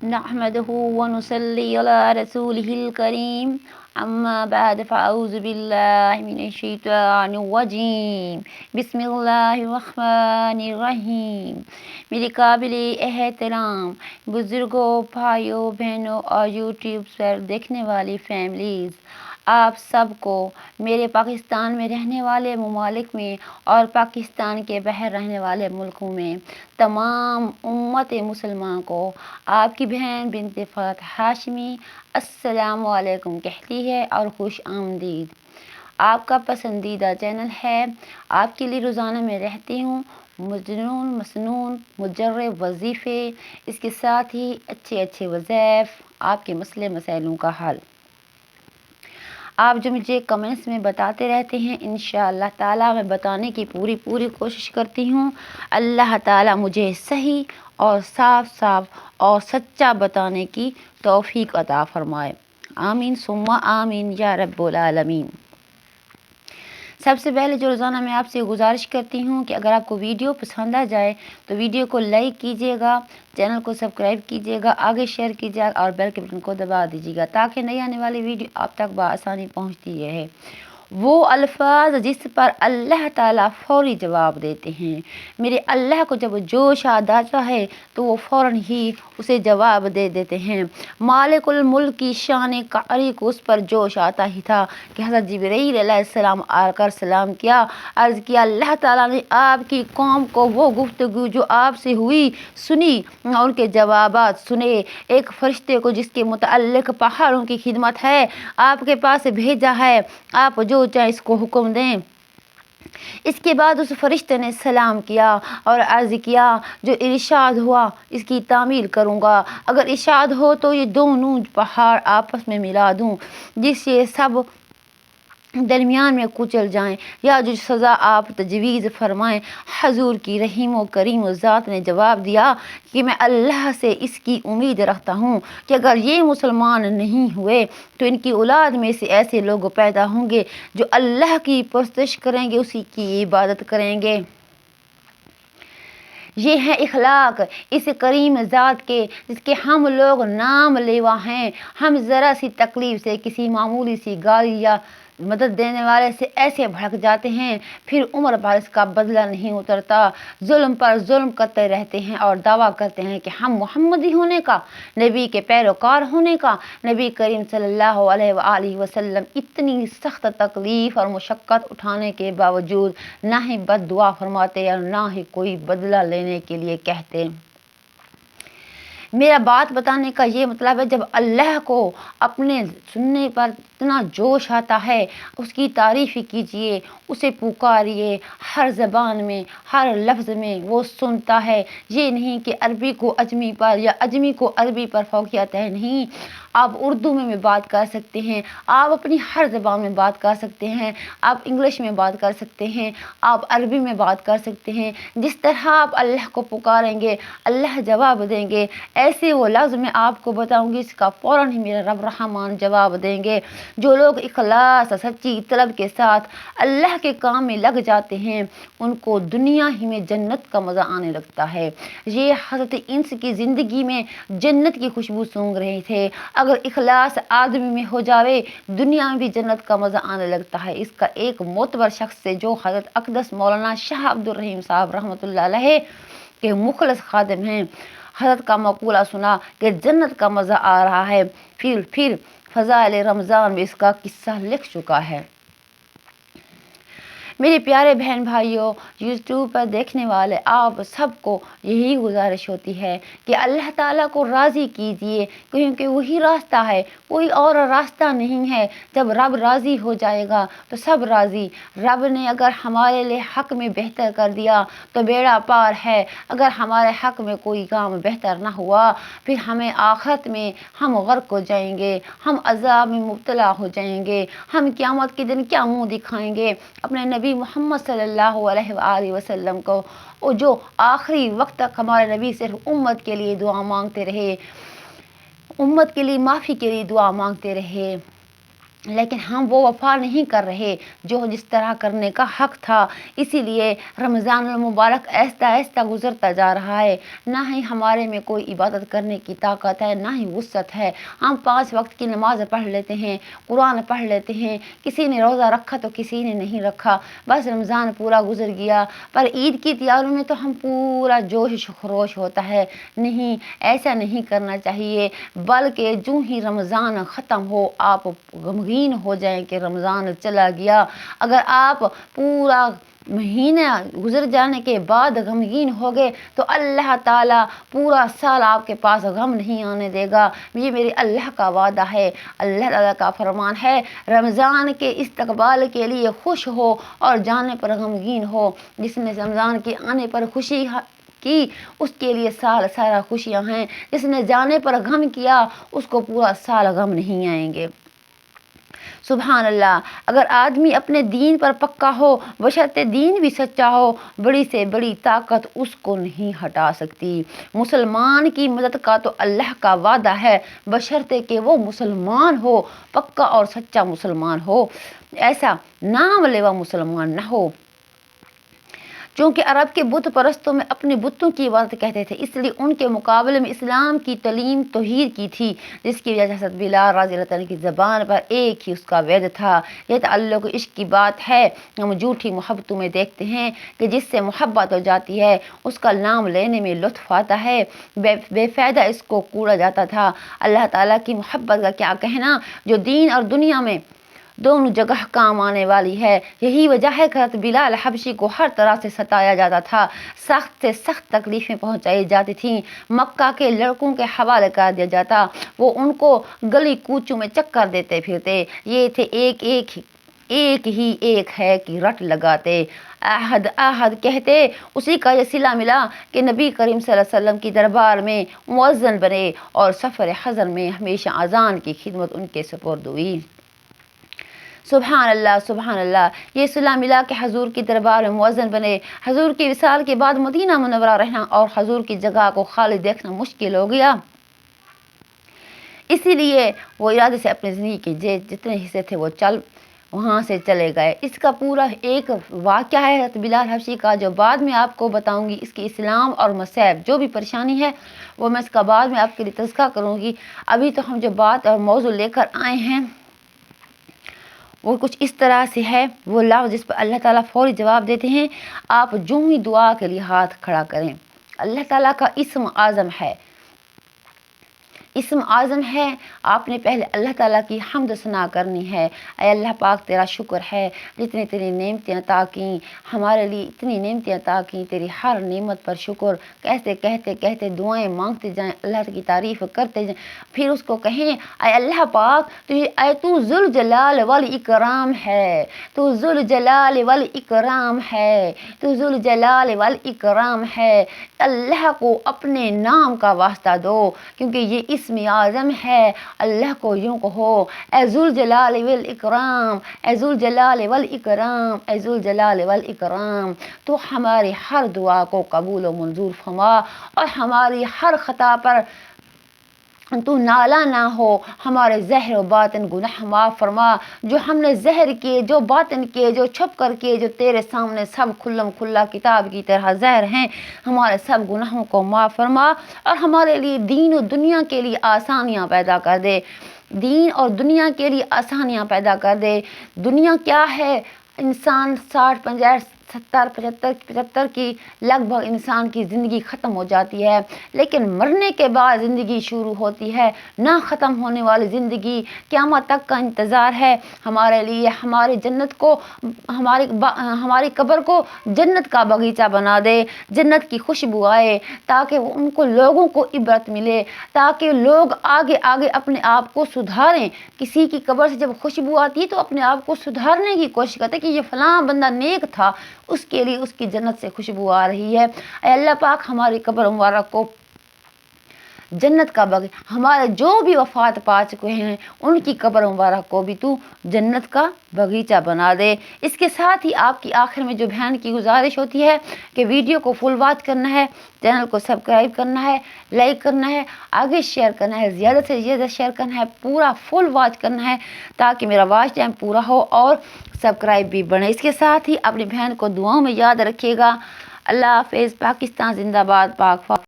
نحمده ونصلي على رسوله الكريم اما بعد فاعوذ باللہ من الشیطان الرجیم بسم اللہ الرحمن الرحیم۔ میرے قابل احترام بزرگوں، بھائیوں، بہنوں اور یوٹیوب پر دیکھنے والی فیملیز، آپ سب کو میرے پاکستان میں رہنے والے ممالک میں اور پاکستان کے باہر رہنے والے ملکوں میں تمام امت مسلمان کو آپ کی بہن بنت فتح ہاشمی السلام علیکم کہتی ہے اور خوش آمدید۔ آپ کا پسندیدہ چینل ہے، آپ کے لیے روزانہ میں رہتی ہوں مجنون مسنون مجرب وظیفے، اس کے ساتھ ہی اچھے وظائف، آپ کے مسئلے مسائلوں کا حل۔ آپ جو مجھے کمنٹس میں بتاتے رہتے ہیں، انشاءاللہ تعالیٰ میں بتانے کی پوری کوشش کرتی ہوں۔ اللہ تعالیٰ مجھے صحیح اور صاف اور سچا بتانے کی توفیق عطا فرمائے، آمین ثم آمین یا رب العالمین۔ سب سے پہلے جو روزانہ میں آپ سے گزارش کرتی ہوں کہ اگر آپ کو ویڈیو پسند آ جائے تو ویڈیو کو لائک کیجیے گا، چینل کو سبسکرائب کیجیے گا، آگے شیئر کیجیے گا اور بیل کے بٹن کو دبا دیجیے گا تاکہ نئی آنے والی ویڈیو آپ تک بآسانی پہنچتی رہے۔ وہ الفاظ جس پر اللہ تعالیٰ فوری جواب دیتے ہیں، میرے اللہ کو جب جوش آتا ہے تو وہ فوراً ہی اسے جواب دے دیتے ہیں۔ مالک الملک کی شان قہری کو اس پر جوش آتا ہی تھا کہ حضرت جبرائیل علیہ السلام آ کر سلام کیا، عرض کیا اللہ تعالیٰ نے آپ کی قوم کو وہ گفتگو جو آپ سے ہوئی سنی اور ان کے جوابات سنے۔ ایک فرشتے کو جس کے متعلق پہاڑوں کی خدمت ہے آپ کے پاس بھیجا ہے، آپ جو چاہیں اس کو حکم دیں۔ اس کے بعد اس فرشتے نے سلام کیا اور عرض کیا جو ارشاد ہوا اس کی تعمیل کروں گا، اگر ارشاد ہو تو یہ دونوں پہاڑ آپس میں ملا دوں جس سے سب درمیان میں کچل جائیں، یا جو سزا آپ تجویز فرمائیں۔ حضور کی رحیم و کریم ذات نے جواب دیا کہ میں اللہ سے اس کی امید رکھتا ہوں کہ اگر یہ مسلمان نہیں ہوئے تو ان کی اولاد میں سے ایسے لوگ پیدا ہوں گے جو اللہ کی پرستش کریں گے، اسی کی عبادت کریں گے۔ یہ ہے اخلاق اس کریم ذات کے جس کے ہم لوگ نام لیوا ہیں۔ ہم ذرا سی تکلیف سے، کسی معمولی سی گالی یا مدد دینے والے سے ایسے بھڑک جاتے ہیں، پھر عمر بھر اس کا بدلہ نہیں اترتا، ظلم پر ظلم کرتے رہتے ہیں اور دعویٰ کرتے ہیں کہ ہم محمدی ہونے کا، نبی کے پیروکار ہونے کا۔ نبی کریم صلی اللہ علیہ وآلہ وسلم اتنی سخت تکلیف اور مشقت اٹھانے کے باوجود نہ ہی بد دعا فرماتے اور نہ ہی کوئی بدلہ لینے کے لیے کہتے۔ میرا بات بتانے کا یہ مطلب ہے جب اللہ کو اپنے سننے پر اتنا جوش آتا ہے اس کی تعریف کیجیے، اسے پکاریے، ہر زبان میں ہر لفظ میں وہ سنتا ہے۔ یہ نہیں کہ عربی کو اجمی پر یا اجمی کو عربی پر فوقیت ہے، نہیں، آپ اردو میں بھی بات کر سکتے ہیں، آپ اپنی ہر زبان میں بات کر سکتے ہیں، آپ انگلش میں بات کر سکتے ہیں، آپ عربی میں بات کر سکتے ہیں۔ جس طرح آپ اللہ کو پکاریں گے اللہ جواب دیں گے، ایسے وہ لفظ میں آپ کو بتاؤں گی اس کا فوراً ہی میرا رب رحمان جواب دیں گے۔ جو لوگ اخلاص سچی طلب کے ساتھ اللہ کے کام میں لگ جاتے ہیں ان کو دنیا ہی میں جنت کا مزہ آنے لگتا ہے۔ یہ حضرت انس کی زندگی میں جنت کی خوشبو سونگ رہے تھے۔ اگر اخلاص آدمی میں ہو جاوے دنیا میں بھی جنت کا مزہ آنے لگتا ہے۔ اس کا ایک معتبر شخص سے جو حضرت اقدس مولانا شاہ عبد الرحیم صاحب رحمۃ اللہ علیہ کے مخلص خادم ہیں، حضرت کا مقولہ سنا کہ جنت کا مزہ آ رہا ہے، پھر فضائل رمضان میں اس کا قصہ لکھ چکا ہے۔ میرے پیارے بہن بھائیوں، یوٹیوب پر دیکھنے والے آپ سب کو یہی گزارش ہوتی ہے کہ اللہ تعالیٰ کو راضی کیجیے، کیونکہ وہی راستہ ہے، کوئی اور راستہ نہیں ہے۔ جب رب راضی ہو جائے گا تو سب راضی۔ رب نے اگر ہمارے لیے حق میں بہتر کر دیا تو بیڑا پار ہے، اگر ہمارے حق میں کوئی کام بہتر نہ ہوا پھر ہمیں آخرت میں ہم غرق ہو جائیں گے، ہم عذاب میں مبتلا ہو جائیں گے، ہم قیامت کے دن کیا منہ دکھائیں گے اپنے نبی محمد صلی اللہ علیہ وآلہ وسلم کو، اور جو آخری وقت تک ہمارے نبی صرف امت کے لیے دعا مانگتے رہے، امت کے لیے معافی کے لیے دعا مانگتے رہے۔ لیکن ہم وہ وفا نہیں کر رہے جو جس طرح کرنے کا حق تھا۔ اسی لیے رمضان المبارک آہستہ آہستہ گزرتا جا رہا ہے، نہ ہی ہمارے میں کوئی عبادت کرنے کی طاقت ہے، نہ ہی وسعت ہے۔ ہم 5 وقت کی نماز پڑھ لیتے ہیں، قرآن پڑھ لیتے ہیں، کسی نے روزہ رکھا تو کسی نے نہیں رکھا، بس رمضان پورا گزر گیا۔ پر عید کی تیاریوں میں تو ہم پورا جوش خروش ہوتا ہے۔ نہیں، ایسا نہیں کرنا چاہیے، بلکہ جو ہی رمضان ختم ہو آپ غمگین ہو جائیں کہ رمضان چلا گیا۔ اگر آپ پورا مہینہ گزر جانے کے بعد غمگین ہو گئے تو اللہ تعالیٰ پورا سال آپ کے پاس غم نہیں آنے دے گا۔ یہ میرے اللہ کا وعدہ ہے، اللہ تعالیٰ کا فرمان ہے، رمضان کے استقبال کے لیے خوش ہو اور جانے پر غمگین ہو۔ جس نے رمضان کے آنے پر خوشی کی اس کے لیے سال سارا خوشیاں ہیں، جس نے جانے پر غم کیا اس کو پورا سال غم نہیں آئیں گے۔ سبحان اللہ، اگر آدمی اپنے دین پر پکا ہو، بشرطِ دین بھی سچا ہو، بڑی سے بڑی طاقت اس کو نہیں ہٹا سکتی۔ مسلمان کی مدد کا تو اللہ کا وعدہ ہے، بشرطے کہ وہ مسلمان ہو، پکا اور سچا مسلمان ہو، ایسا نام لیوا مسلمان نہ ہو۔ چونکہ عرب کے بت پرستوں میں اپنے بتوں کی عبادت کہتے تھے، اس لیے ان کے مقابلے میں اسلام کی تعلیم توحید کی تھی، جس کی وجہ سے حضرت بلال رضی اللہ عنہ کی زبان پر ایک ہی اس کا وید تھا۔ یہ تعلق عشق کی بات ہے۔ ہم جھوٹی محبتوں میں دیکھتے ہیں کہ جس سے محبت ہو جاتی ہے اس کا نام لینے میں لطف آتا ہے، بے فائدہ اس کو کوڑا جاتا تھا۔ اللہ تعالیٰ کی محبت کا کیا کہنا جو دین اور دنیا میں دونوں جگہ کام آنے والی ہے۔ یہی وجہ ہے کہ حضرت بلال حبشی کو ہر طرح سے ستایا جاتا تھا، سخت سے سخت تکلیفیں پہنچائی جاتی تھیں، مکہ کے لڑکوں کے حوالے کر دیا جاتا، وہ ان کو گلی کوچوں میں چکر دیتے پھرتے، یہ تھے ایک ہی ہے کہ رٹ لگاتے، آہد کہتے، اسی کا یہ صلہ ملا کہ نبی کریم صلی اللہ علیہ وسلم کی دربار میں مؤذن بنے اور سفر حضر میں ہمیشہ اذان کی خدمت ان کے سپرد ہوئی۔ سبحان اللہ، سبحان اللہ، یہ صلہ ملا کہ حضور کی دربار میں مؤذن بنے۔ حضور کی وصال کے بعد مدینہ منورہ رہنا اور حضور کی جگہ کو خالی دیکھنا مشکل ہو گیا، اسی لیے وہ ارادے سے اپنی زندگی کے جتنے حصے تھے وہ وہاں سے چلے گئے۔ اس کا پورا ایک واقعہ ہے حضرت بلال حبشی کا جو بعد میں آپ کو بتاؤں گی۔ اس کی اسلام اور مصائب جو بھی پریشانی ہے وہ میں اس کا بعد میں آپ کے لیے تذکرہ کروں گی۔ ابھی تو ہم جو بات اور موضوع لے کر آئے ہیں وہ کچھ اس طرح سے ہے، وہ لفظ جس پر اللہ تعالیٰ فوری جواب دیتے ہیں، آپ جو ہی دعا کے لیے ہاتھ کھڑا کریں۔ اللہ تعالیٰ کا اسم اعظم ہے، اسم اعظم ہے، آپ نے پہلے اللہ تعالیٰ کی حمد ثنا کرنی ہے۔ اے اللہ پاک تیرا شکر ہے جتنی تیری نعمتیں عطا کیں ہمارے لیے، اتنی نعمتیں عطا کیں، تیری ہر نعمت پر شکر کہتے دعائیں مانگتے جائیں، اللہ کی تعریف کرتے جائیں، پھر اس کو کہیں اے اللہ پاک تو ذوالجلال والاکرام ہے، تو ذوالجلال والاکرام ہے، تو ذوالجلال والاکرام ہے۔ اللہ کو اپنے نام کا واسطہ دو کیونکہ یہ اسم اعظم ہے۔ اللہ کو یوں کہو اے ذوالجلال والاکرام، اے ذوالجلال والاکرام، اے ذوالجلال والاکرام، تو ہماری ہر دعا کو قبول و منظور فرما اور ہماری ہر خطا پر تو نالا نہ ہو، ہمارے ظاہر و باطن گناہ معاف فرما، جو ہم نے ظاہر کیے، جو باطن کیے، جو چھپ کر کیے، جو تیرے سامنے سب کھلم کھلا کتاب کی طرح ظاہر ہیں، ہمارے سب گناہوں کو معاف فرما اور ہمارے لیے دین و دنیا کے لیے آسانیاں پیدا کر دے، دین اور دنیا کے لیے آسانیاں پیدا کر دے۔ دنیا کیا ہے؟ انسان 60 65 70 75 کی لگ بھگ انسان کی زندگی ختم ہو جاتی ہے، لیکن مرنے کے بعد زندگی شروع ہوتی ہے، نہ ختم ہونے والی زندگی، قیامت تک کا انتظار ہے ہمارے لیے۔ ہماری جنت کو، ہماری قبر کو جنت کا باغیچہ بنا دے، جنت کی خوشبو آئے تاکہ ان کو لوگوں کو عبرت ملے، تاکہ لوگ آگے اپنے آپ کو سدھاریں۔ کسی کی قبر سے جب خوشبو آتی ہے تو اپنے آپ کو سدھارنے کی کوشش کرتے کہ یہ فلاں بندہ نیک تھا، اس کے لیے اس کی جنت سے خوشبو آ رہی ہے۔ اے اللہ پاک ہماری قبر مبارک کو جنت کا ہمارے جو بھی وفات پا چکے ہیں ان کی قبر مبارک کو بھی تو جنت کا باغیچہ بنا دے۔ اس کے ساتھ ہی آپ کی آخر میں جو بہن کی گزارش ہوتی ہے کہ ویڈیو کو فل واچ کرنا ہے، چینل کو سبسکرائب کرنا ہے، لائک کرنا ہے، آگے شیئر کرنا ہے، زیادہ سے زیادہ شیئر کرنا ہے، پورا فل واچ کرنا ہے تاکہ میرا واچ ٹائم پورا ہو اور سبسکرائب بھی بڑھے۔ اس کے ساتھ ہی اپنی بہن کو دعاؤں میں یاد رکھیے گا۔ اللہ حافظ۔ پاکستان زندہ باد، پاک